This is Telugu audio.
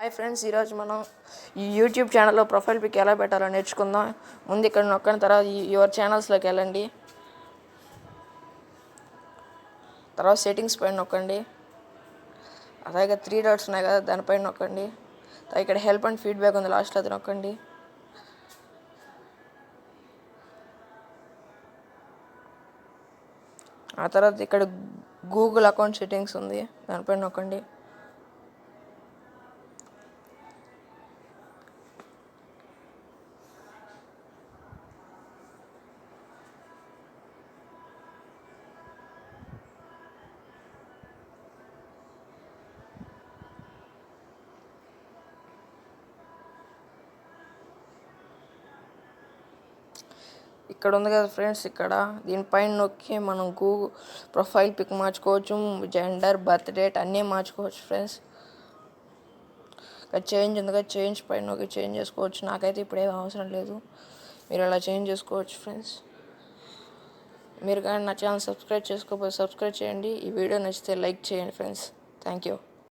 హాయ్ ఫ్రెండ్స్, ఈరోజు మనం ఈ యూట్యూబ్ ఛానల్లో ప్రొఫైల్ పిక్ ఎలా పెట్టాలో నేర్చుకుందాం. ముందు ఇక్కడ నొక్కిన తర్వాత యువర్ ఛానల్స్లోకి వెళ్ళండి. తర్వాత సెట్టింగ్స్ పైన నొక్కండి. అలాగే 3 డాట్స్ ఉన్నాయి కదా, దానిపైన నొక్కండి. ఇక్కడ హెల్ప్ అండ్ ఫీడ్బ్యాక్ ఉంది, లాస్ట్లో అది నొక్కండి. ఆ తర్వాత ఇక్కడ గూగుల్ అకౌంట్ సెట్టింగ్స్ ఉంది, దానిపైన నొక్కండి. ఇక్కడ ఉంది కదా ఫ్రెండ్స్, ఇక్కడ దీనిపైన నొక్కి మనం గూగుల్ ప్రొఫైల్ పిక్ మార్చుకోవచ్చు, జెండర్, బర్త్ డేట్ అన్నీ మార్చుకోవచ్చు ఫ్రెండ్స్. ఇక్కడ చేంజ్ ఉంది కదా, చేంజ్ పైన నొక్కి చేంజ్ చేసుకోవచ్చు. నాకైతే ఇప్పుడు ఏం అవసరం లేదు, మీరు అలా చేంజ్ చేసుకోవచ్చు ఫ్రెండ్స్. మీరు కానీ నా ఛానల్ సబ్స్క్రైబ్ చేసుకోకపోతే సబ్స్క్రైబ్ చేయండి. ఈ వీడియో నచ్చితే లైక్ చేయండి ఫ్రెండ్స్. Thank you.